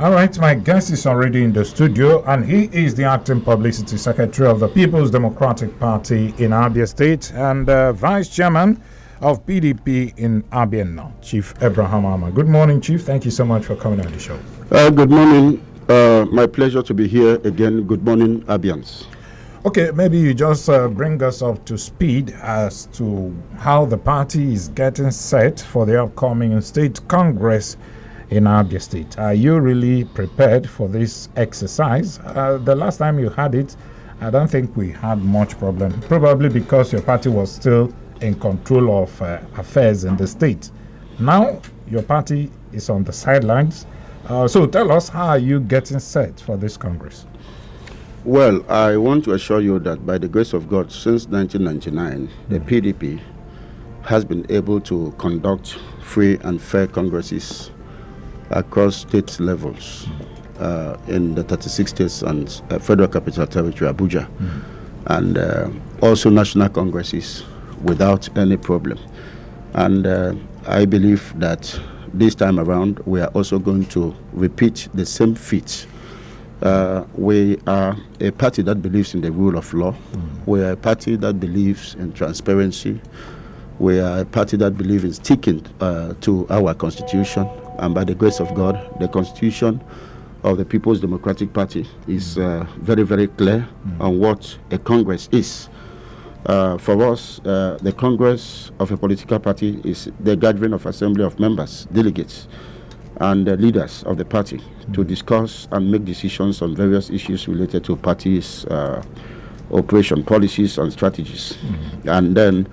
All right, my guest is already in the studio, and he is the acting publicity secretary of the People's Democratic Party in Abia State and vice chairman of PDP in Abia now, Chief Abraham Ama. Good morning, Chief. Thank you so much for coming on the show. Good morning. My pleasure to be here again. Good morning, Abians. Okay, maybe you just bring us up to speed as to how the party is getting set for the upcoming state congress in Abia State. Are you really prepared for this exercise? The last time you had it, I don't think we had much problem, probably because your party was still in control of affairs in the state. Now, your party is on the sidelines. So tell us, how are you getting set for this Congress? Well, I want to assure you that by the grace of God, since 1999, the PDP has been able to conduct free and fair congresses across state levels in the 36 states and Federal Capital Territory, Abuja, and also national congresses without any problem. And I believe that this time around, we are also going to repeat the same feat. We are a party that believes in the rule of law. We are a party that believes in transparency. We are a party that believes in sticking to our constitution. And by the grace of God, the constitution of the People's Democratic Party is very, very clear on what a Congress is. For us, the Congress of a political party is the gathering of assembly of members, delegates, and leaders of the party to discuss and make decisions on various issues related to parties' operation, policies, and strategies. And then,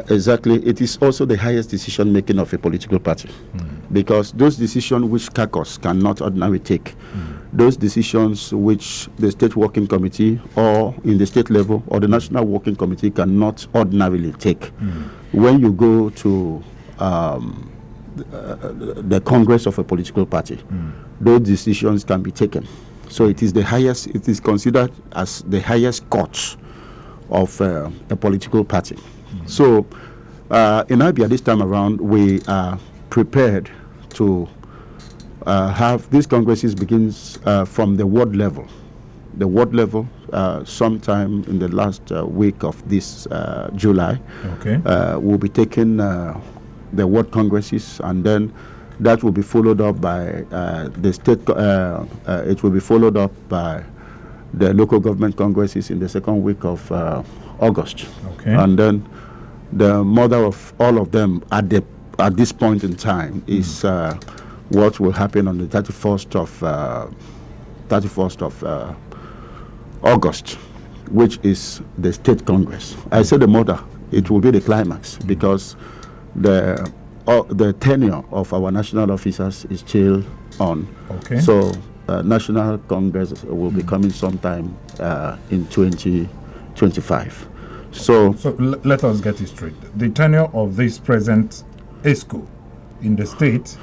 exactly, it is also the highest decision making of a political party, because those decisions which caucus cannot ordinarily take, those decisions which the state working committee or in the state level or the national working committee cannot ordinarily take, when you go to the Congress of a political party, those decisions can be taken. So it is the highest, it is considered as the highest court of a political party. So in Abia this time around, we are prepared to have these congresses begins from the ward level. The ward level, sometime in the last week of this July, will be taking the ward congresses, and then that will be followed up by the state. It will be followed up by the local government congresses in the second week of August, and then the mother of all of them at this point in time is what will happen on the 31st of August, which is the state congress. I said the mother; it will be the climax, because the tenure of our national officers is still on. So national congress will be coming sometime in 2025. So let us get it straight. The tenure of this present ESCO in the state,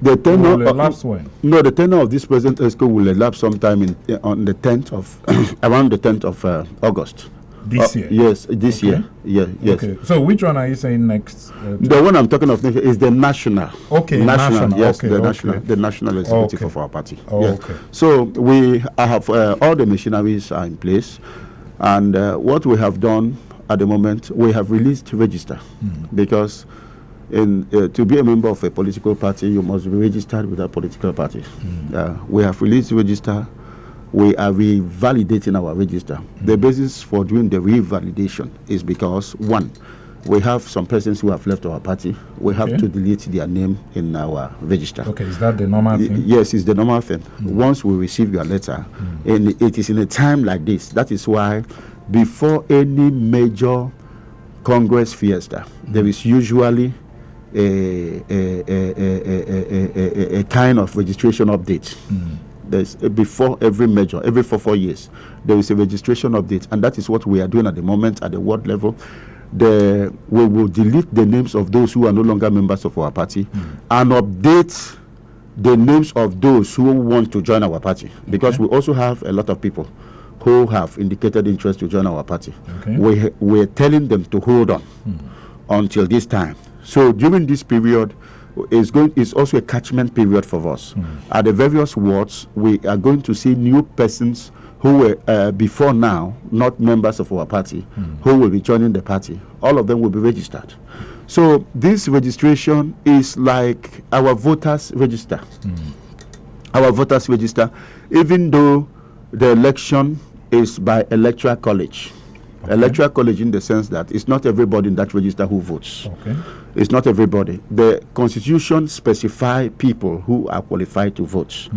the tenure will elapse when? No, the tenure of this present ESCO will elapse sometime on the 10th of around the 10th of August. This year? Yes, this year. Yeah, yes. Okay. So which one are you saying next? The one I'm talking of is the national. National. Yes, the national executive of our party. Yes. Okay. So we have all the machineries are in place, and what we have done at the moment, we have released register, because to be a member of a political party, you must be registered with a political party. We have released register. We are revalidating our register. The basis for doing the revalidation is because, one, we have some persons who have left our party. We have to delete their name in our register. Okay, is that the normal thing? Yes, it's the normal thing. Once we receive your letter, and it is in a time like this, that is why before any major Congress fiesta, there is usually a kind of registration update. There's before every major, every 4 years, there is a registration update, and that is what we are doing at the moment at the ward level. We will delete the names of those who are no longer members of our party and update the names of those who want to join our party, because we also have a lot of people who have indicated interest to join our party. We're telling them to hold on until this time. So during this period, is also a catchment period for us. At the various wards, we are going to see new persons who were before now not members of our party, who will be joining the party. All of them will be registered. So this registration is like our voters register. Our voters register, even though the election is by electoral college. Electoral college in the sense that it's not everybody in that register who votes. It's not everybody. The constitution specify people who are qualified to vote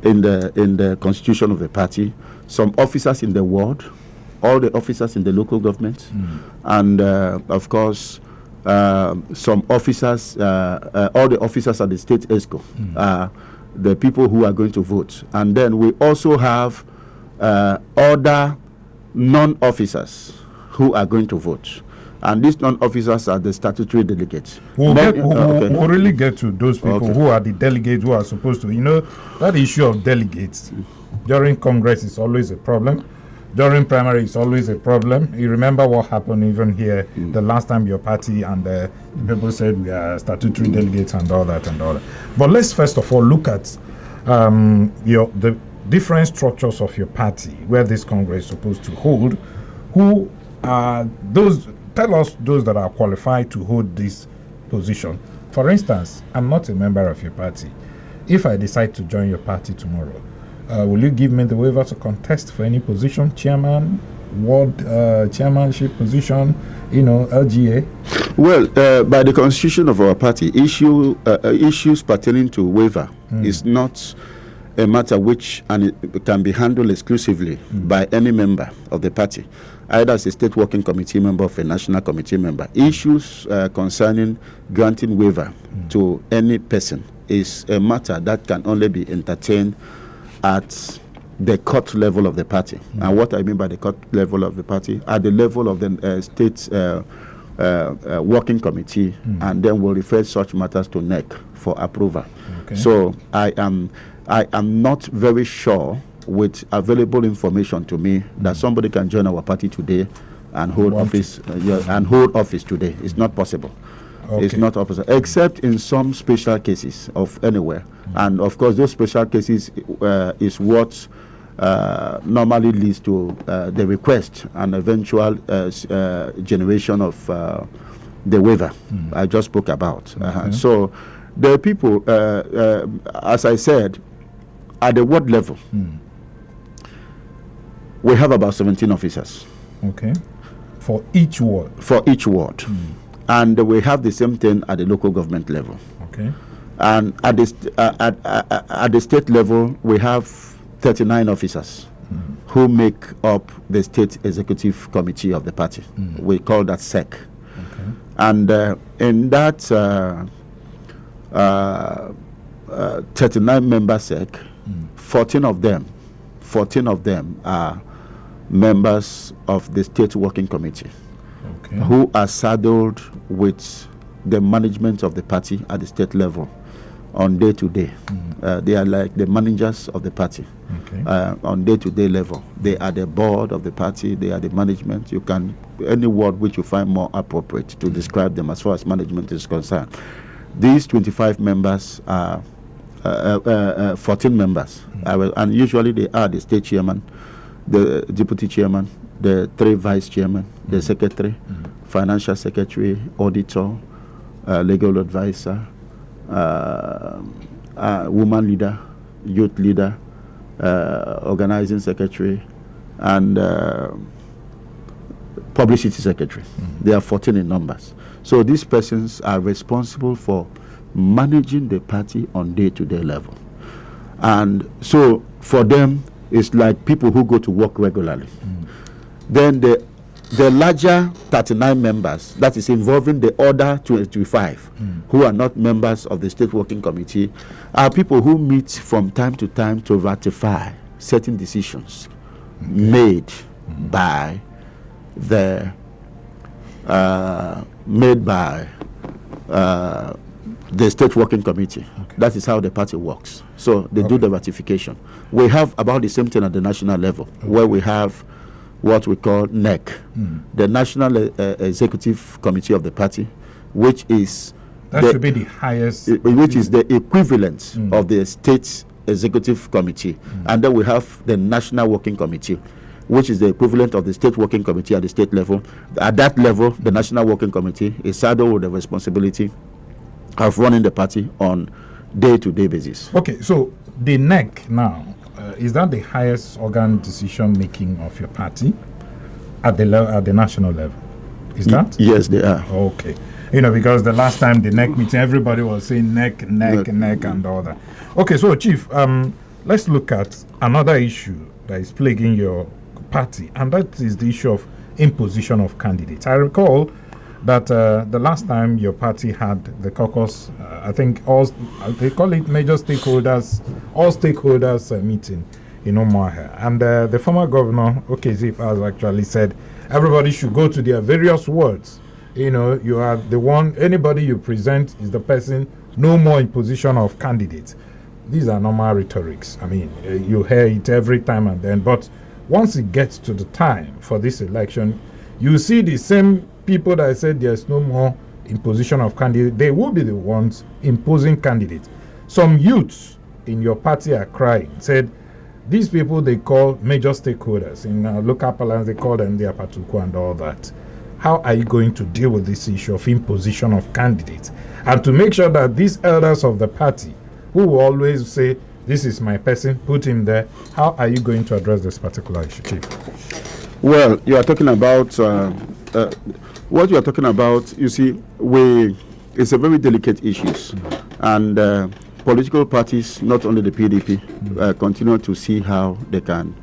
in the constitution of the party. Some officers in the ward, all the officers in the local government, and of course some officers, all the officers at the state ESCO, the people who are going to vote. And then we also have other non-officers who are going to vote. And these non-officers are the statutory delegates. We'll really get to those people who are the delegates who are supposed to. You know, that issue of delegates during Congress is always a problem. During primary, it's always a problem. You remember what happened even here the last time your party and the people said we are statutory delegates and all that and all that. But let's first of all look at the different structures of your party where this Congress is supposed to hold. Who are those? Tell us those that are qualified to hold this position. For instance, I'm not a member of your party. If I decide to join your party tomorrow, will you give me the waiver to contest for any position, chairman, ward chairmanship position, LGA? Well, by the constitution of our party, issues pertaining to waiver is not a matter which it can be handled exclusively by any member of the party, either as a state working committee member or a national committee member. Issues concerning granting waiver to any person is a matter that can only be entertained at the court level of the party. And what I mean by the court level of the party, at the level of the state working committee, and then we'll refer such matters to NEC for approval. So I am not very sure with available information to me that somebody can join our party today and hold office today. It's not possible. It's not possible, except in some special cases of anywhere. And of course, those special cases is what normally leads to the request and eventual generation of the waiver I just spoke about. So the people, as I said, at the ward level, we have about 17 officers. For each ward? For each ward. And we have the same thing at the local government level. And at the state level, we have 39 officers who make up the state executive committee of the party. We call that SEC. And in that 39 member SEC, 14 of them are members of the state working committee who are saddled with the management of the party at the state level on day-to-day. They are like the managers of the party on day-to-day level. They are the board of the party. They are the management. You can, any word which you find more appropriate to describe them as far as management is concerned. These 25 members are 14 members, and usually they are the state chairman, the deputy chairman, the 3 vice chairman, the secretary, financial secretary, auditor, legal advisor, woman leader, youth leader, organizing secretary, and publicity secretary. They are 14 in numbers. So these persons are responsible for managing the party on day-to-day level. And so for them, it's like people who go to work regularly. Then the larger 39 members, that is involving the other 25 who are not members of the state working committee, are people who meet from time to time to ratify certain decisions made by the state working committee. That is how the party works. So they do the ratification. We have about the same thing at the national level, where we have what we call NEC, the National Executive Committee of the party, which is That should be the highest. Which is the equivalent of the state executive committee. And then we have the National Working Committee, which is the equivalent of the state working committee at the state level. At that level, the National Working Committee is saddled with the responsibility of running the party on day-to-day basis. Okay, so the NEC now, is that the highest organ decision-making of your party at the national level? Is that? Yes, they are. Okay. Because the last time the NEC meeting, everybody was saying NEC, and all that. Okay, so Chief, let's look at another issue that is plaguing your party, and that is the issue of imposition of candidates. I recall that the last time your party had the caucus, I think they call it major stakeholders, all stakeholders meeting in Omaha, and the former governor, Okezip, has actually said everybody should go to their various wards. You are the one, anybody you present is the person, no more imposition of candidates. These are normal rhetorics. I mean, you hear it every time and then, but once it gets to the time for this election, you see the same people that said there's no more imposition of candidates, they will be the ones imposing candidates. Some youths in your party are crying, said these people they call major stakeholders. In local parlance, they call them the Apatuku and all that. How are you going to deal with this issue of imposition of candidates? And to make sure that these elders of the party, who will always say, this is my person, put him there, how are you going to address this particular issue, Chief? Well, you are talking about, what you are talking about, you see, it's a very delicate issue. And political parties, not only the PDP, continue to see how they can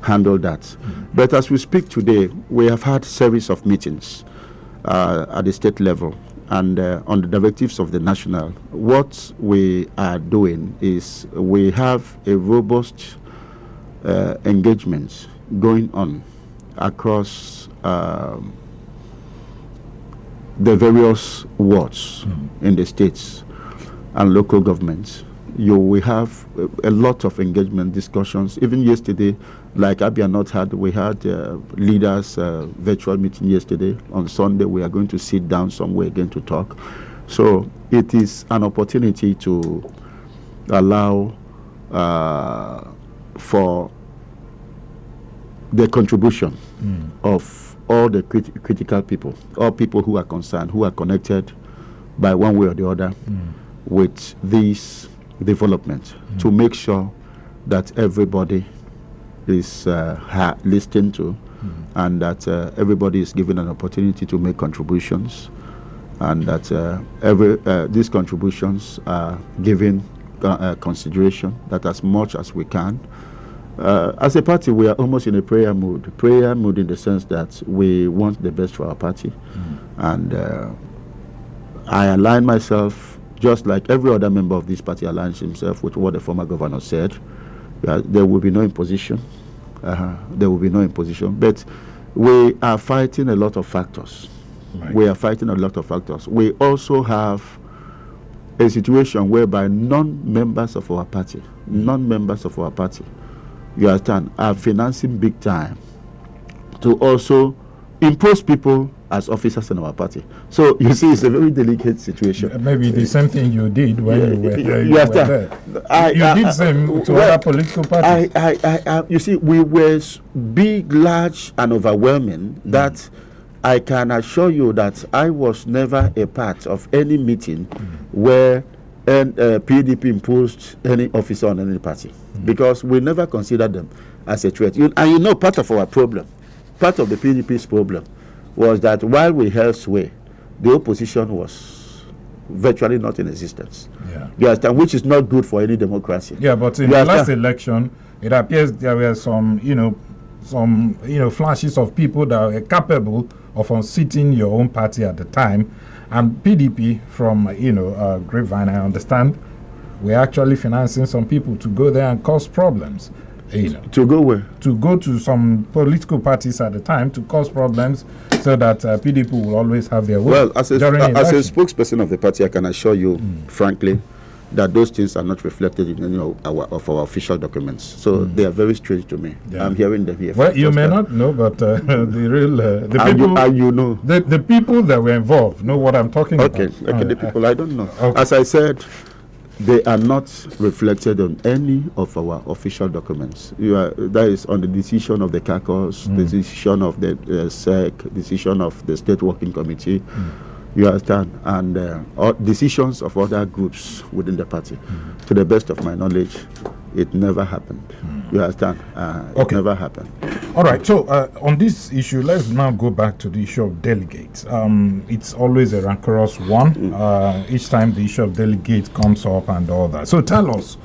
handle that. But as we speak today, we have had series of meetings at the state level and on the directives of the national. What we are doing is we have a robust engagement going on across the various wards in the states and local governments. We have a lot of engagement discussions. Even yesterday, like Abia North we had leaders virtual meeting yesterday. On Sunday, we are going to sit down somewhere again to talk. So it is an opportunity to allow for the contribution of all the critical people, all people who are concerned, who are connected by one way or the other with these development, to make sure that everybody is listened to and that everybody is given an opportunity to make contributions, and that these contributions are given consideration, that as much as we can. As a party, we are almost in a prayer mood in the sense that we want the best for our party. And I align myself, just like every other member of this party aligns himself with what the former governor said. There will be no imposition. There will be no imposition. But we are fighting a lot of factors. Right. We are fighting a lot of factors. We also have a situation whereby non-members of our party, you understand, are financing big time to also impose people as officers in our party. So you see, it's a very delicate situation. Maybe the same thing you did when you were there. You did same to other political parties. You see, we were big, large, and overwhelming that I can assure you that I was never a part of any meeting where PDP imposed any officer on any party, because we never considered them as a threat. And part of our problem, part of the PDP's problem, was that while we held sway, the opposition was virtually not in existence. You understand? Which is not good for any democracy. Yeah, but in the last election, it appears there were some flashes of people that were capable of unseating your own party at the time. And PDP, from Grapevine, I understand, we're actually financing some people to go there and cause problems. To go where? To go to some political parties at the time to cause problems, so that PDP will always have their way. Well, as a spokesperson of the party, I can assure you, frankly, that those things are not reflected in any of our official documents. So they are very strange to me. Yeah. I'm hearing them here. Well, you may not know, but the real the people you know. the people that were involved know what I'm talking about. Okay, the people I don't know. Okay. As I said, they are not reflected on any of our official documents. That is on the decision of the caucus, the decision of the SEC, decision of the State Working Committee. You understand? And decisions of other groups within the party. To the best of my knowledge, it never happened. You understand? It never happened. All right. So on this issue, let's now go back to the issue of delegates. It's always a rancorous one. Each time the issue of delegates comes up and all that. So tell us,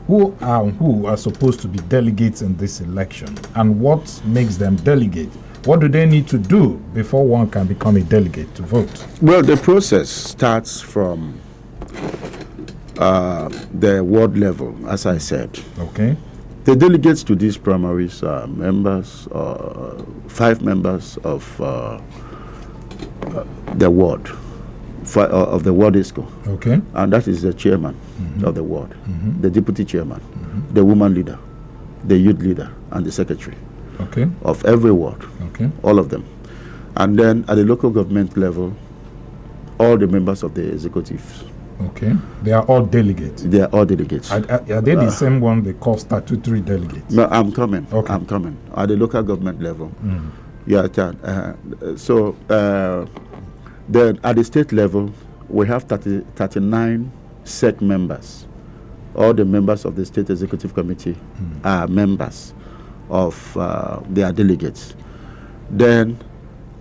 who are supposed to be delegates in this election, and what makes them delegate? What do they need to do before one can become a delegate to vote? Well, the process starts from the ward level, as I said. Okay. The delegates to these primaries are members, 5 members of the ward, of the ward ISCO. Okay. And that is the chairman of the ward, the deputy chairman, the woman leader, the youth leader, and the secretary. Okay. Of every ward. Okay. All of them. And then at the local government level, all the members of the executives. Okay. They are all delegates. They are all delegates. Are they the same one they call statutory delegates? No, I'm coming. Okay. I'm coming. At the local government level. Yeah. Then at the state level, we have 39 SEC members. All the members of the State Executive Committee are members of their delegates. Then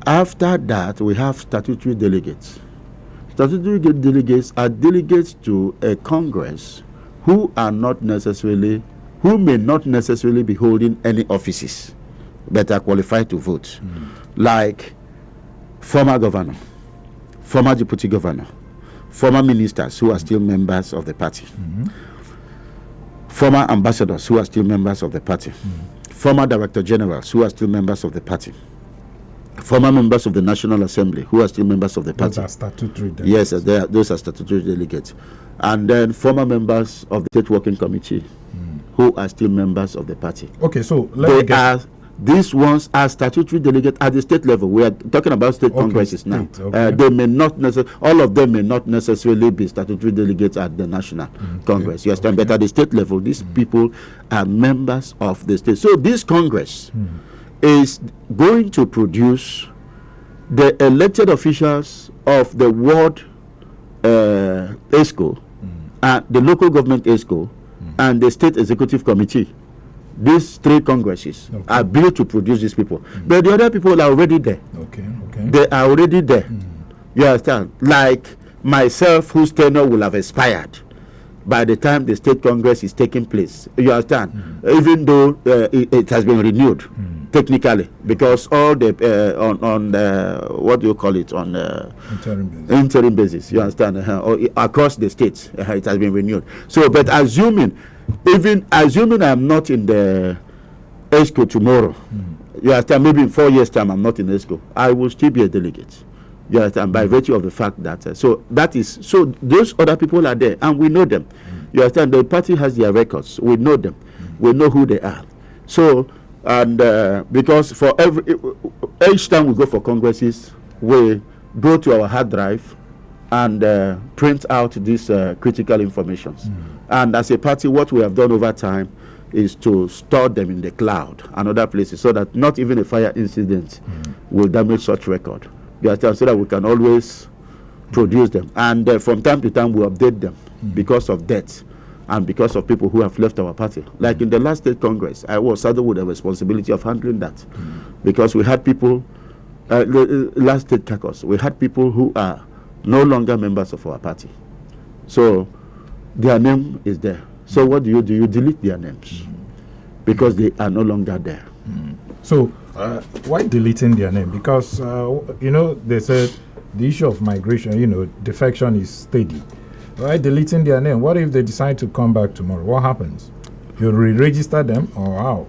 after that, we have statutory delegates. Statutory delegates are delegates to a Congress who may not necessarily be holding any offices, but are qualified to vote, like former governor, former deputy governor, former ministers who are still members of the party, former ambassadors who are still members of the party, former director generals who are still members of the party, former members of the National Assembly who are still members of the party. Those are statutory delegates. Yes, those are statutory delegates. And then former members of the State Working Committee who are still members of the party. Okay, so these ones are statutory delegates at the state level. We are talking about state congresses now. Okay. They may not all of them may not necessarily be statutory delegates at the national congress. Yes, but at the state level, these people are members of the state. So this congress is going to produce the elected officials of the ward ESCO, the local government ESCO, and the state executive committee. These 3 congresses are built to produce these people. But the other people are already there. Okay. They are already there. You understand? Like myself, whose tenure will have expired by the time the state congress is taking place. You understand? Even though it has been renewed technically, because all the on what do you call it, on interim basis. You understand? Across the states, it has been renewed. So, but assuming I'm not in the ESCO tomorrow, you understand, maybe in 4 years' time I'm not in ESCO, I will still be a delegate. You understand, by virtue of the fact that so those other people are there and we know them. You understand, the party has their records. We know them. We know who they are. So, and because for each time we go for congresses, we go to our hard drive and print out these critical information. And as a party, what we have done over time is to store them in the cloud and other places, so that not even a fire incident will damage such record. You understand? So that we can always produce them. And from time to time, we update them because of death and because of people who have left our party. Like in the last state congress, I was saddled with the responsibility of handling that, because we had people, last state caucus, we had people who are no longer members of our party. So their name is there. So what do? You delete their names because they are no longer there. So why deleting their name? Because they said the issue of migration, defection is steady. Why deleting their name? What if they decide to come back tomorrow? What happens? You re-register them, or how?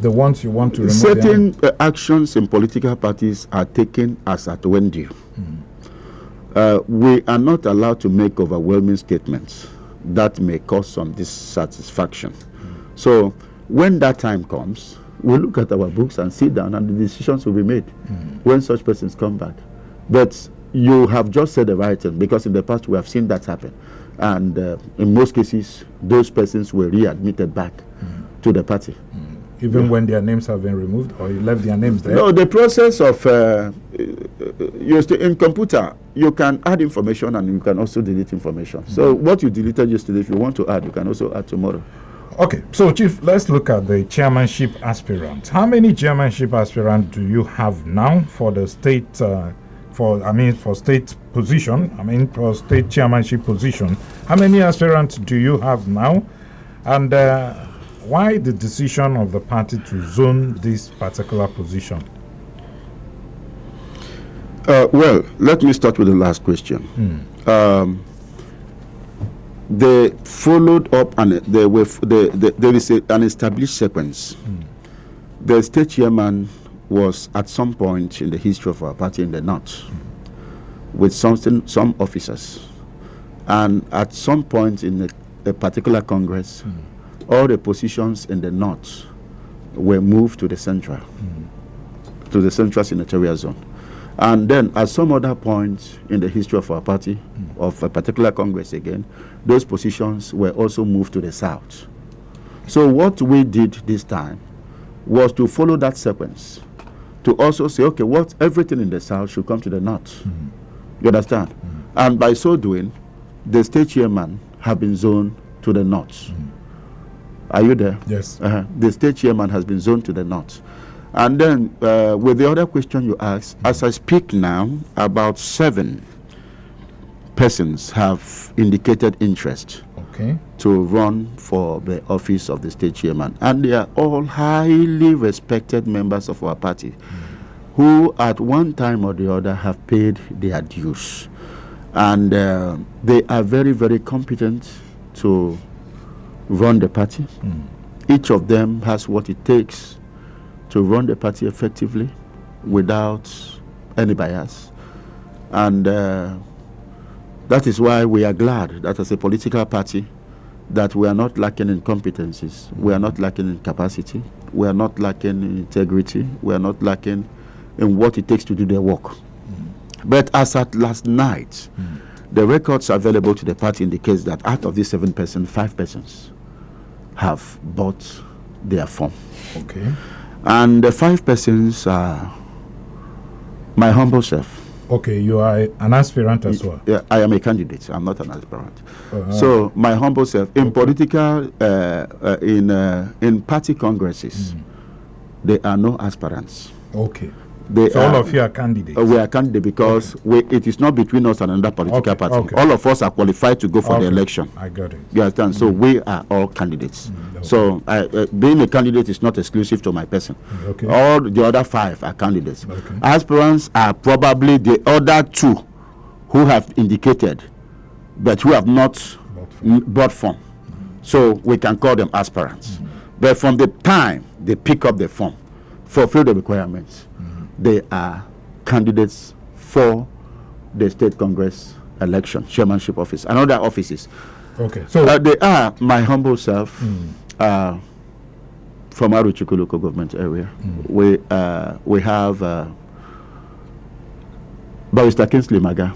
The ones you want to remove. Certain actions in political parties are taken as at when due. We are not allowed to make overwhelming statements that may cause some dissatisfaction. So when that time comes, we'll look at our books and sit down, and the decisions will be made when such persons come back. But you have just said the right thing, because in the past we have seen that happen. And in most cases, those persons were readmitted back to the party. Even when their names have been removed, or you left their names there? No, the process of in computer, you can add information and you can also delete information. So what you deleted yesterday, if you want to add, you can also add tomorrow. Okay, so Chief, let's look at the chairmanship aspirant. How many chairmanship aspirants do you have now for the state, for state position, for state chairmanship position? How many aspirants do you have now? And why the decision of the party to zone this particular position? Well, let me start with the last question. They followed up, and there is an established sequence. The state chairman was at some point in the history of our party in the north with some officers, and at some point in a particular congress, all the positions in the north were moved to the central senatorial zone. And then at some other point in the history of our party, of a particular congress again, those positions were also moved to the south. So what we did this time was to follow that sequence, to also say, okay, everything in the south should come to the north. You understand? And by so doing, the state chairman have been zoned to the north. Are you there? Yes. The state chairman has been zoned to the north. And then with the other question you asked, as I speak now, about 7 persons have indicated interest to run for the office of the state chairman. And they are all highly respected members of our party who at one time or the other have paid their dues. And they are very, very competent to run the party. Each of them has what it takes to run the party effectively without any bias. And that is why we are glad that as a political party that we are not lacking in competencies, we are not lacking in capacity, we are not lacking in integrity, we are not lacking in what it takes to do their work. But as at last night, the records available to the party indicates that out of these 7 persons, 5 persons have bought their form. And the 5 persons are my humble self. Okay, you are an aspirant as well. Yeah, I am a candidate. I'm not an aspirant. So my humble self in political, in party congresses, there are no aspirants. Okay. So all of you are candidates. We are candidates because it is not between us and another political party. All of us are qualified to go for the election. I got it. You understand? So we are all candidates. So being a candidate is not exclusive to my person. All the other 5 are candidates. Aspirants are probably the other 2 who have indicated, but who have not bought form. So we can call them aspirants. But from the time they pick up the form, fulfill the requirements, they are candidates for the state congress election, chairmanship office, and other offices. So they are my humble self from Aruchiku local government area. We have Barrister Kingsley Maga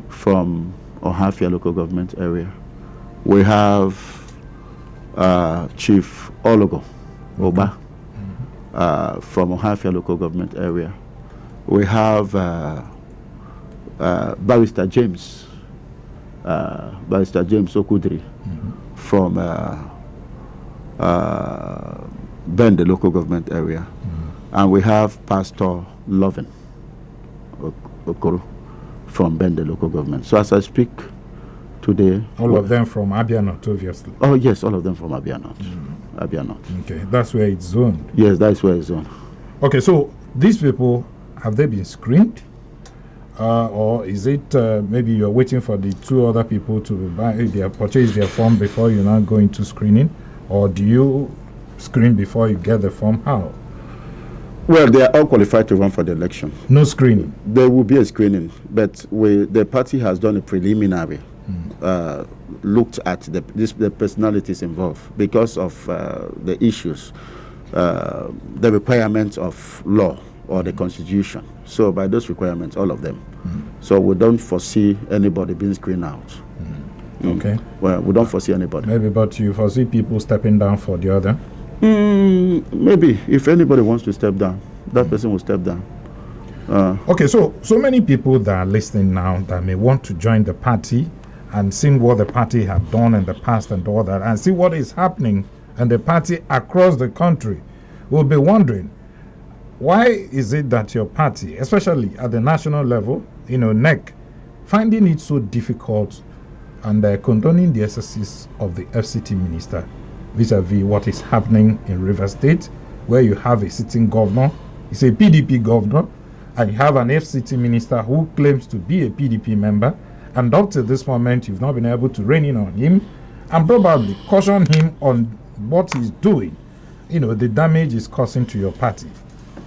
from Ohafia local government area. We have Chief Ologo Oba from Ohafia local government area. We have Barrister James Okudri from Bende local government area. And we have Pastor Lovin Okoro from Bende local government. So as I speak today, all of them from Abia North, obviously. Oh yes, all of them from Abia North. Abia North. Okay, that's where it's zoned. Yes, that's where it's zoned. Okay, so these people, have they been screened? Or is it maybe you're waiting for the 2 other people to purchase their form before you now go into screening? Or do you screen before you get the form? How? Well, they are all qualified to run for the election. No screening? There will be a screening, but the party has done a preliminary looked at the personalities involved because of the issues, the requirements of law or the constitution. So by those requirements, all of them. So we don't foresee anybody being screened out. Okay. Well, we don't foresee anybody. Maybe, but you foresee people stepping down for the other? Maybe. If anybody wants to step down, that person will step down. Okay, so many people that are listening now that may want to join the party and see what the party have done in the past and all that, and see what is happening in the party across the country, will be wondering, why is it that your party, especially at the national level, NEC, finding it so difficult and condoning the excesses of the FCT minister vis-a-vis what is happening in Rivers State, where you have a sitting governor, he's a PDP governor, and you have an FCT minister who claims to be a PDP member, and up to this moment, you've not been able to rein in on him and probably caution him on what he's doing, the damage he's causing to your party.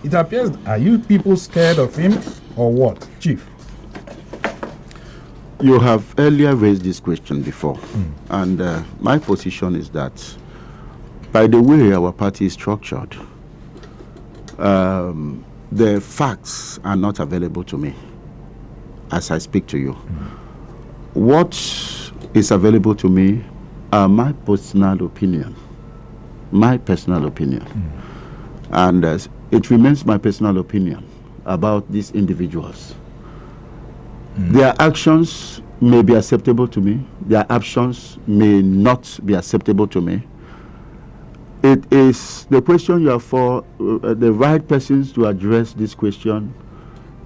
It appears, are you people scared of him or what, Chief? You have earlier raised this question before, and my position is that by the way our party is structured, the facts are not available to me as I speak to you. What is available to me are my personal opinion. And it remains my personal opinion about these individuals. Their actions may be acceptable to me. Their actions may not be acceptable to me. It is the question you have for the right persons to address this question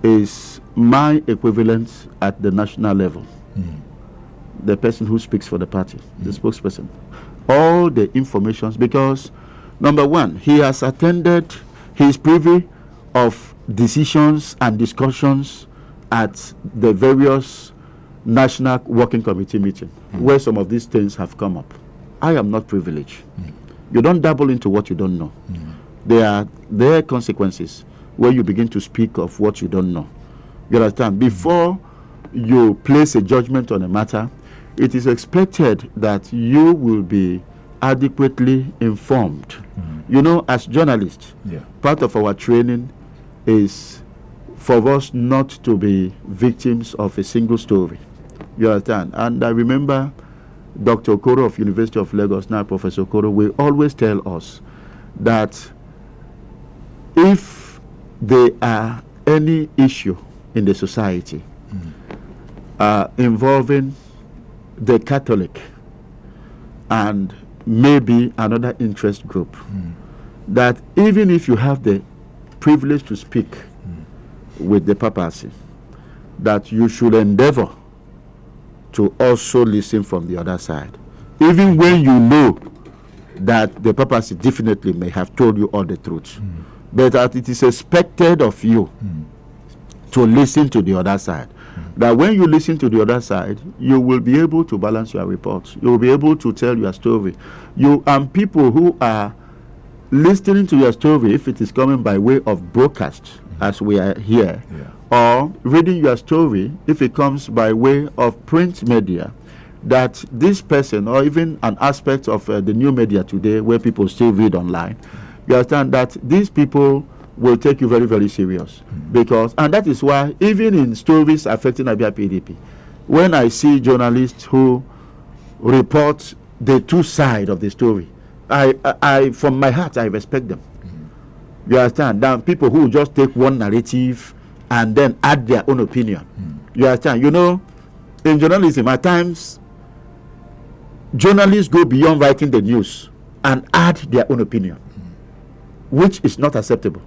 is my equivalent at the national level. The person who speaks for the party, the spokesperson. All the informations, because number one, he has attended, he is privy of decisions and discussions at the various national working committee meeting where some of these things have come up. I am not privileged. You don't dabble into what you don't know. There are consequences where you begin to speak of what you don't know. You understand? Before you place a judgment on a matter, it is expected that you will be adequately informed. As journalists, part of our training is for us not to be victims of a single story. You understand? And I remember Dr. Okoro of University of Lagos, now Professor Okoro, will always tell us that if there are any issue in the society involving the Catholic and maybe another interest group, that even if you have the privilege to speak with the papacy, that you should endeavor to also listen from the other side, even when you know that the papacy definitely may have told you all the truth, but that it is expected of you to listen to the other side. That when you listen to the other side, you will be able to balance your reports. You will be able to tell your story. You and people who are listening to your story, if it is coming by way of broadcast, as we are here, or reading your story, if it comes by way of print media, that this person, or even an aspect of the new media today, where people still read online, you understand that these people will take you very, very serious. Because, and that is why, even in stories affecting Abia PDP, when I see journalists who report the two sides of the story, I from my heart, I respect them. You understand? Now, people who just take one narrative and then add their own opinion. You understand? In journalism, at times, journalists go beyond writing the news and add their own opinion, which is not acceptable.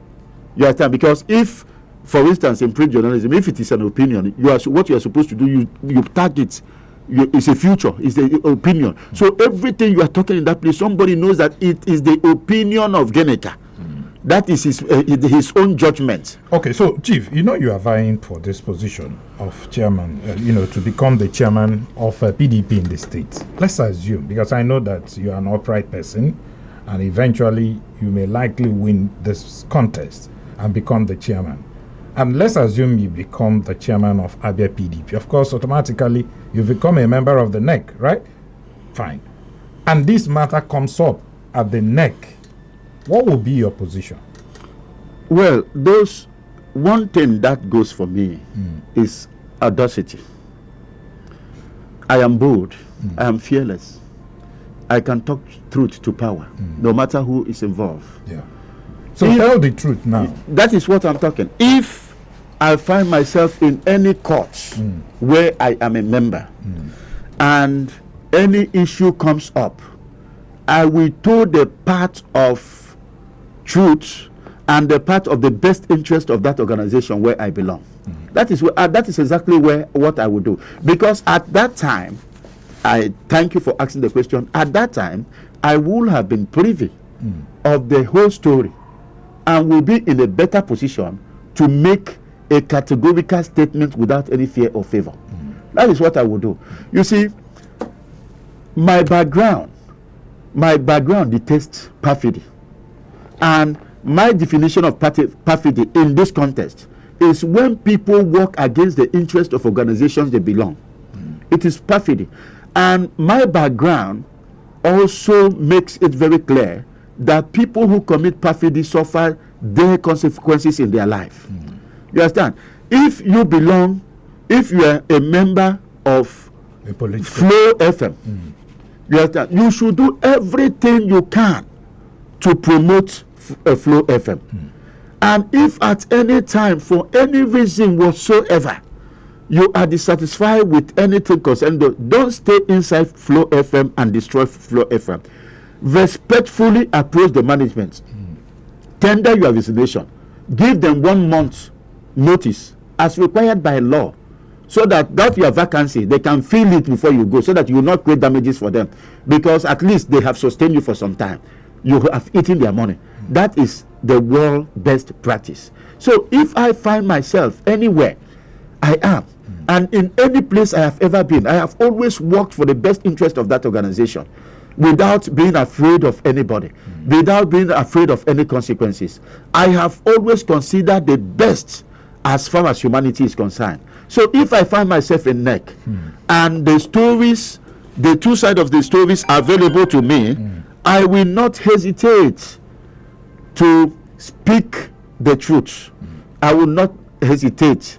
You understand? Because if, for instance, in print journalism, if it is an opinion, what you are supposed to do, you tag it. It's a future, it's the opinion. So everything you are talking in that place, somebody knows that it is the opinion of Geneka. That is his own judgment. Okay, so Chief, you are vying for this position of chairman, to become the chairman of PDP in the state. Let's assume, because I know that you are an upright person, and eventually you may likely win this contest and become the chairman. And let's assume you become the chairman of Abia PDP. Of course, automatically you become a member of the NEC, right? Fine. And this matter comes up at the NEC. What will be your position? Well, one thing that goes for me is audacity. I am bold. I am fearless. I can talk truth to power, no matter who is involved. Yeah. So tell the truth now. That is what I'm talking. If I find myself in any court where I am a member and any issue comes up, I will toe the path of truth and the part of the best interest of that organization where I belong. That is exactly what I would do. Because at that time, I thank you for asking the question. At that time, I would have been privy of the whole story and will be in a better position to make a categorical statement without any fear or favor. That is what I would do. You see, my background detests perfidy. And my definition of perfidy in this context is when people work against the interest of organizations they belong. It is perfidy. And my background also makes it very clear that people who commit perfidy suffer their consequences in their life. You understand? If you are a member of Flow FM, you understand? You should do everything you can to promote Flow FM. And if at any time, for any reason whatsoever, you are dissatisfied with anything concerning, don't stay inside Flow FM and destroy Flow FM. Respectfully approach the management. Tender your resignation. Give them 1 month notice as required by law, so that your vacancy, they can fill it before you go, so that you will not create damages for them, because at least they have sustained you for some time. You have eaten their money. That is the world best practice. So if I find myself anywhere I am, and in any place I have ever been, I have always worked for the best interest of that organization without being afraid of anybody, without being afraid of any consequences. I have always considered the best as far as humanity is concerned. So if I find myself in NEC and the two sides of the stories are available to me, I will not hesitate to speak the truth. I will not hesitate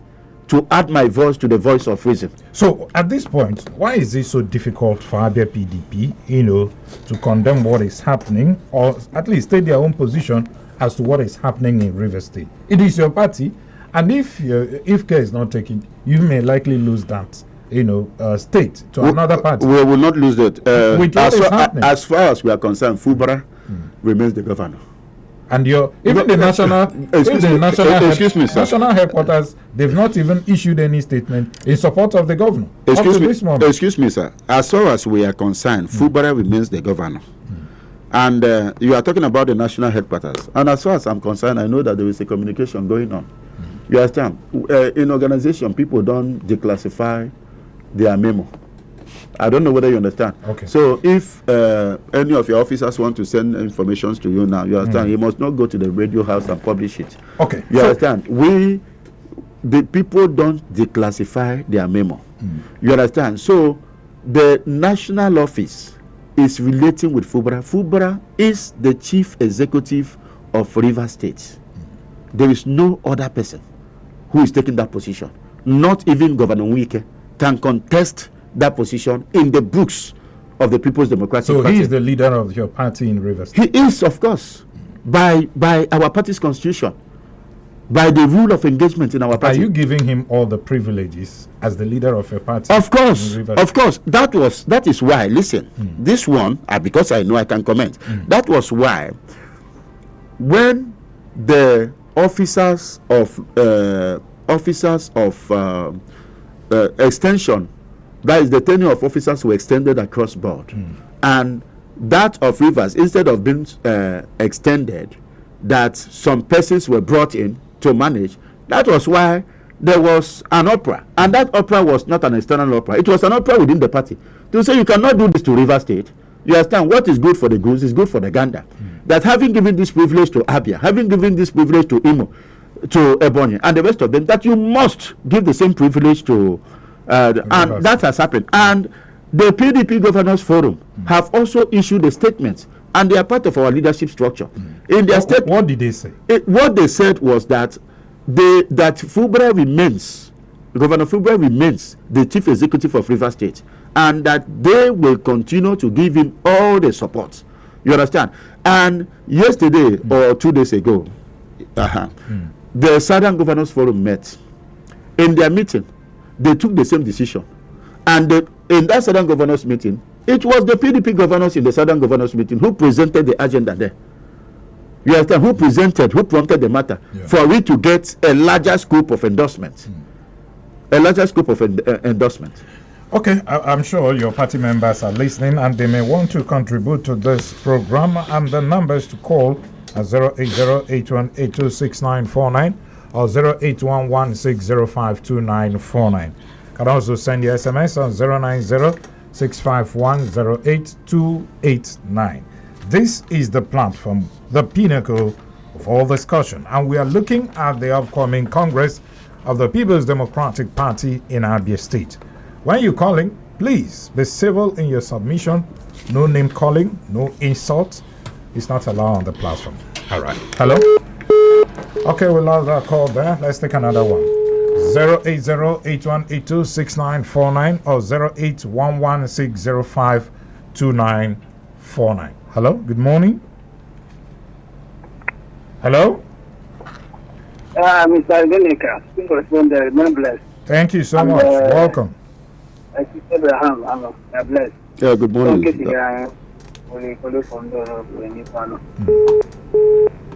to add my voice to the voice of reason. So at this point, why is it so difficult for Abia PDP, to condemn what is happening, or at least take their own position as to what is happening in Rivers State? It is your party, and if care is not taken, you may likely lose that state to another party. We will not lose that. As far as we are concerned, Fubara remains the governor. And national headquarters, they've not even issued any statement in support of the governor. Excuse me, sir. As far as we are concerned, Fubara remains the governor. And you are talking about the national headquarters. And as far as I'm concerned, I know that there is a communication going on. You understand? In organization, people don't declassify their memo. I don't know whether you understand. Okay. So if any of your officers want to send information to you now, you understand, you must not go to the radio house and publish it. Okay. You understand? The people don't declassify their memo. You understand? So the national office is relating with Fubara. Fubara is the chief executive of Rivers State. There is no other person who is taking that position. Not even Governor Wike can contest that position in the books of the People's Democratic Party. So he is the leader of your party in Rivers State? He is, of course, by our party's constitution, by the rule of engagement in our party. Are you giving him all the privileges as the leader of your party? Of course, of course. That is why, listen, this one, because I know I can comment, that was why when the officers of extension, that is the tenure of officers were extended across board, and that of Rivers, instead of being extended, that some persons were brought in to manage. That was why there was an opera, and that opera was not an external opera. It was an opera within the party to say you cannot do this to Rivers State. You understand? What is good for the goose is good for the gander. That having given this privilege to Abia, having given this privilege to Imo, to Ebonyi and the rest of them, that you must give the same privilege to, and that has happened. And the PDP Governors Forum have also issued a statement, and they are part of our leadership structure. In their statement, what did they say? What they said was that Fubara remains, Governor Fubara remains the chief executive of Rivers State, and that they will continue to give him all the support. You understand? And yesterday or 2 days ago, the Southern Governors Forum met. In their meeting, they took the same decision. And in that Southern Governors meeting, it was the PDP governors in the Southern Governors meeting who presented the agenda there. You understand? Who prompted the matter for it to get a larger scope of endorsement. A larger scope of endorsement. Okay, I'm sure your party members are listening and they may want to contribute to this program. And the numbers to call are 080-8182-6949 or 08116052949. Can also send your SMS on 090-651-08289. This is the platform, the pinnacle of all discussion. And we are looking at the upcoming Congress of the People's Democratic Party in Abia State. When you're calling, please be civil in your submission. No name calling, no insult. It's not allowed on the platform. All right. Hello? Okay, we lost that call there. Let's take another one. 080-8182-6949 or 08116052949. Hello? Good morning. Hello? Mr. Genika, correspondent, blessed. Thank you so much. Welcome. Abraham, I'm blessed. Yeah, good morning.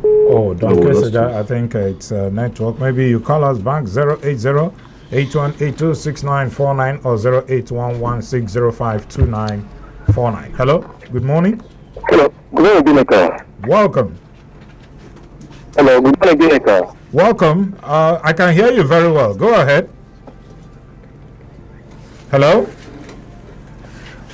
Oh, don't I think it's a network. Maybe you call us back 080-8182-6949 or 08116052949. Hello, good morning. Hello, good morning, Genika. Welcome. Hello, good morning, Genika. Welcome. I can hear you very well. Go ahead. Hello?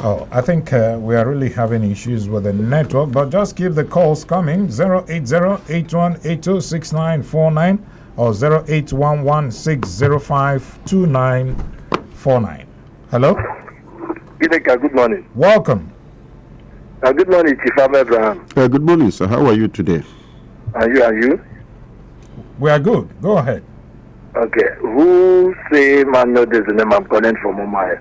Oh, I think we are really having issues with the network, but just keep the calls coming. 080-8182-6949 or 08116052949. Hello? Genika, good morning. Welcome. Good morning, Chief Abraham. Good morning, sir. How are you today? Are you? We are good. Go ahead. Okay. Who say man know this name? I'm calling from Mumbai.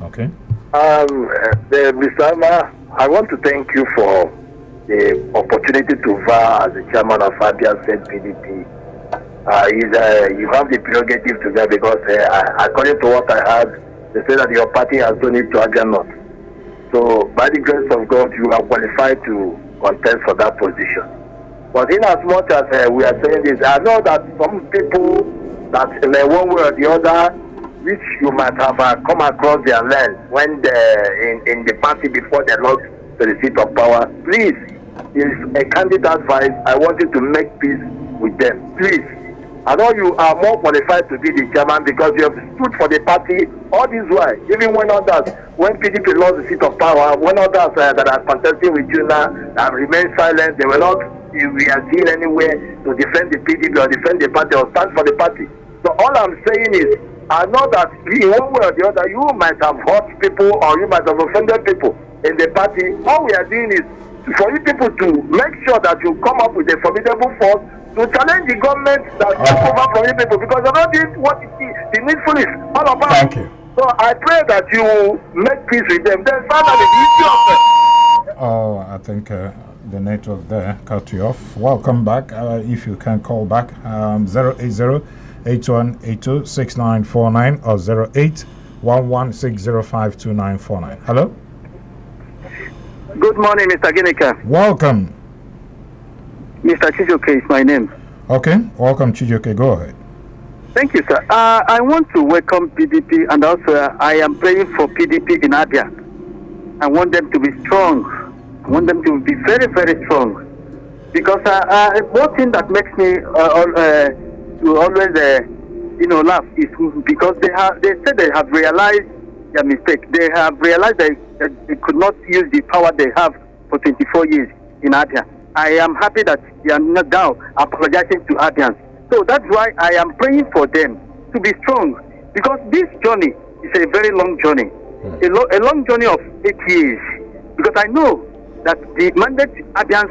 Okay. Mr. Ama, I want to thank you for the opportunity to vie as the chairman of Abia State PDP. You have the prerogative to that because according to what I heard, they say that your party has done it to Abia North. So by the grace of God, you are qualified to contest for that position. But in as much as we are saying this, I know that some people that in one way or the other, which you might have come across their land when in the party before they lost to the seat of power, please, is a candid advice. I want you to make peace with them. Please. I know you are more qualified to be the chairman because you have stood for the party all this while, even when PDP lost the seat of power, when others that are contesting with you now have remained silent, they were not we are seen anywhere to defend the PDP or defend the party or stand for the party. So all I'm saying is, I know that in one way or the other, you might have hurt people or you might have offended people in the party. All we are doing is for you people to make sure that you come up with a formidable force to challenge the government that took over from you people, because they're not doing what it is. The needful is all about. Thank you. So I pray that you will make peace with them. Then finally, the issue of Oh, I think the network there cut you off. Welcome back. If you can call back, 080-8182-6949 or 08116052949. Hello? Good morning, Mr. Genika. Welcome. Mr. Chijoke is my name. Okay, welcome, Chijoke. Go ahead. Thank you, sir. I want to welcome PDP, and also I am praying for PDP in Abia. I want them to be strong. I want them to be very, very strong. Because one thing that makes me always laugh is because they said they have realized their mistake. They have realized that they could not use the power they have for 24 years in Abia. I am happy that they are not now apologizing to Abians. So that's why I am praying for them to be strong, because this journey is a very long journey, a long journey of 8 years. Because I know that the mandate Abians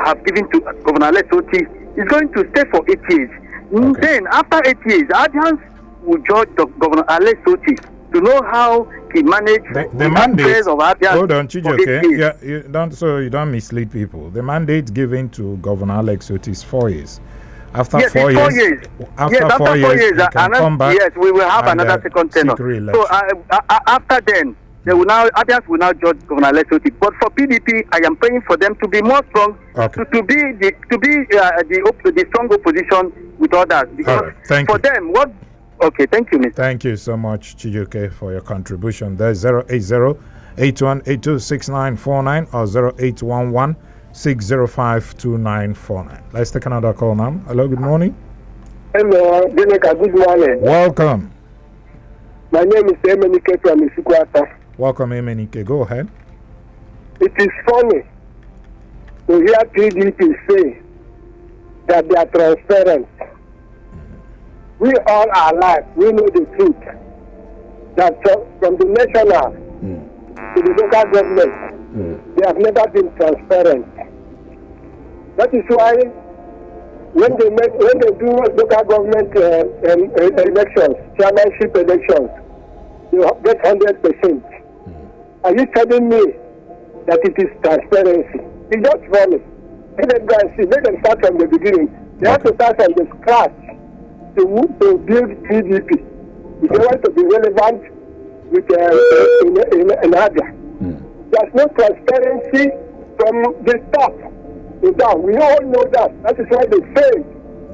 have given to Governor Alex Otti is going to stay for 8 years. Okay. Then, after 8 years, Abians will judge Governor Alex Otti to know how he managed the mandate of Abians. Hold on, for 8 Chijioke. years. Yeah, you don't mislead people. The mandate given to Governor Alex Otti is 4 years. After Yes, 4 it's 4 years, years. after Yes, 4 years, he can another- come back. yes, we will have and, another second tenure. seek re-election. So after then, they will now Abians will now judge Governor Alex Otti. But for PDP, I am praying for them to be more strong, Okay. to be the strong opposition with others. Because All right, thank for you. them, what? Okay, thank you, Mr. Thank you so much, Chijioke, for your contribution. There's 080-8182-6949 or 0811-605-2949. Let's take another call now. Hello, good morning. Hello, Jeneka, good morning. Welcome. My name is Emenike from Isukwata. Welcome, Emenike. Go ahead. It is funny to hear PDP say that they are transparent. We all are alive. We know the truth. That from the national to the local government, they have never been transparent. That is why when they do local government elections, chairmanship elections, they get 100%. Are you telling me that it is transparency? It's just funny. Let them go and see. Let them start from the beginning. They have to start from the scratch to build PDP. If they want to be relevant with in Abia. There's no transparency from the top to down. We all know that. That is why they failed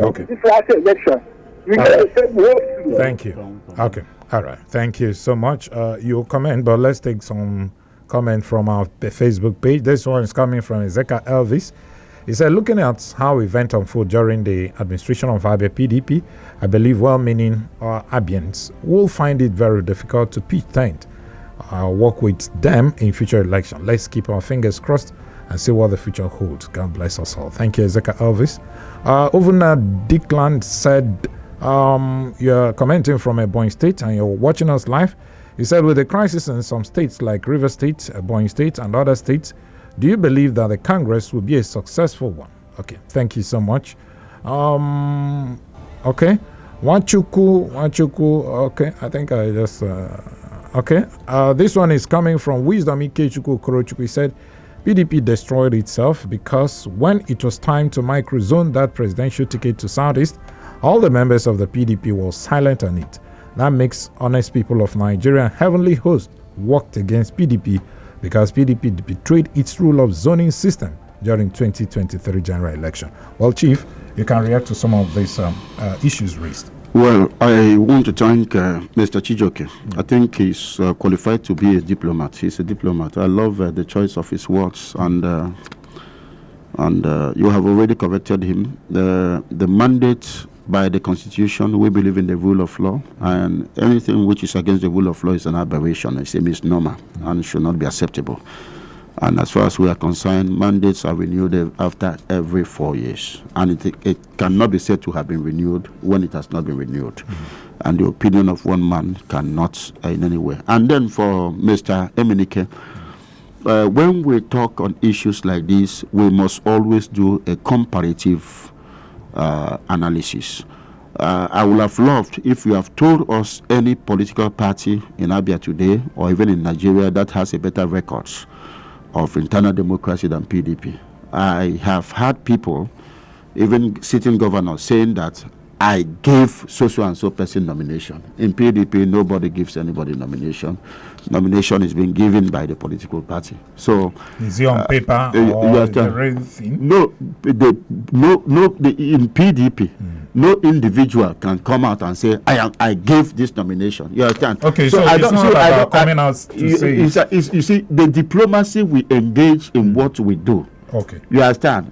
Okay. this last election. We get the same vote. Thank you. Okay. All right. Thank you so much. Your comment, but let's take some comment from our Facebook page. This one is coming from Ezekiel Elvis. He said, looking at how events unfold during the administration of Abia PDP, I believe well-meaning Abians will find it very difficult to pitch tent. Work with them in future election. Let's keep our fingers crossed and see what the future holds. God bless us all. Thank you, Ezekiel Elvis. Ovuna Dickland said, you're commenting from Ebonyi State and you're watching us live. He said, with the crisis in some states like River State, Ebonyi State, and other states, do you believe that the Congress will be a successful one? Okay, thank you so much. Okay, Wanchuku, okay, I think I just, okay. This one is coming from Wisdom Ikechukwu Korochukwu. He said, PDP destroyed itself because when it was time to microzone that presidential ticket to Southeast, all the members of the PDP were silent on it. That makes honest people of Nigeria and Heavenly Host worked against PDP because PDP betrayed its rule of zoning system during 2023 general election. Well, Chief, you can react to some of these issues raised. Well, I want to thank Mr. Chijioke. I think he's qualified to be a diplomat. He's a diplomat. I love the choice of his words, and you have already corrected him. The mandate by the Constitution, we believe in the rule of law, and anything which is against the rule of law is an aberration. It's a misnomer and should not be acceptable. And as far as we are concerned, mandates are renewed after every 4 years. And it cannot be said to have been renewed when it has not been renewed. And the opinion of one man cannot in any way. And then for Mr. Emenike, when we talk on issues like this, we must always do a comparative analysis. I would have loved if you have told us any political party in Abia today or even in Nigeria that has a better records of internal democracy than PDP. I have had people, even sitting governors, saying that I gave so and so person nomination. In PDP, nobody gives anybody nomination. Nomination is being given by the political party. So is it on paper or the real thing? No, in PDP, no individual can come out and say I gave this nomination. You understand? Okay, so it's not about coming out to say it. You see, the diplomacy we engage in what we do. Okay. You understand?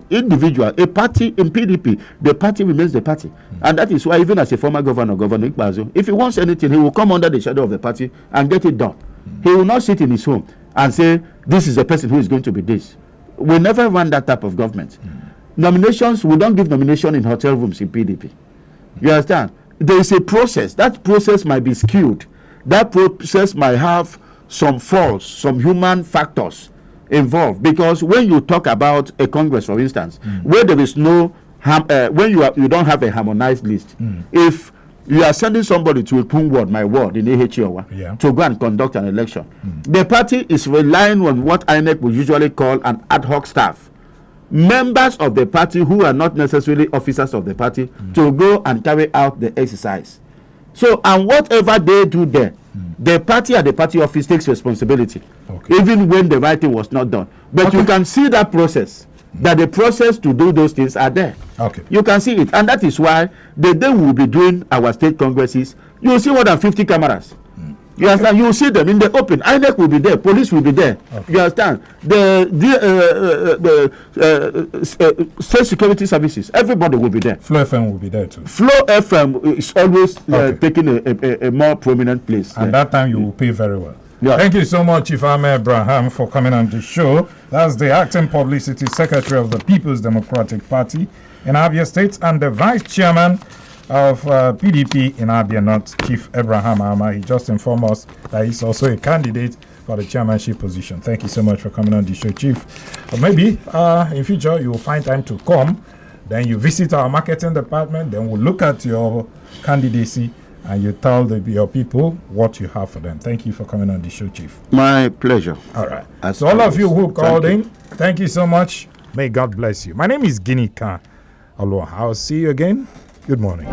Individual, a party in PDP, the party remains the party. And that is why even as a former governor, Governor Ikpeazu, if he wants anything, he will come under the shadow of the party and get it done. He will not sit in his home and say, this is the person who is going to be this. We never run that type of government. nominations, we don't give nomination in hotel rooms in PDP. You understand? There is a process. That process might be skewed. That process might have some faults, some human factors involved. Because when you talk about a Congress, for instance, where there is no, when you don't have a harmonized list, if you are sending somebody to a Pung ward, my ward in AHIOWA, to go and conduct an election, the party is relying on what INEC would usually call an ad hoc staff. Members of the party who are not necessarily officers of the party to go and carry out the exercise. So, and whatever they do there, the party at the party office takes responsibility, even when the right thing was not done. But you can see that process, that the process to do those things are there. You can see it. And that is why the day we will be doing our state congresses, you will see more than 50 cameras. You understand? You will see them in the open. INEC will be there. Police will be there. You understand? The state security services, everybody will be there. Flow FM will be there too. Flow FM is always taking a more prominent place. And that time you will pay very well. Thank you so much, Chief Ahmed Abraham, for coming on the show. That's the Acting Publicity Secretary of the People's Democratic Party in Abia State and the Vice Chairman of PDP in Abia North, Chief Abraham Ahmed. He just informed us that he's also a candidate for the chairmanship position. Thank you so much for coming on the show, Chief. Or maybe in future you will find time to come. Then you visit our marketing department. Then we'll look at your candidacy and you tell your people what you have for them. Thank you for coming on the show, Chief. My pleasure. All right. So all of you who called in, thank you so much. May God bless you. My name is Guinea Khan Aloha. I'll see you again. Good morning.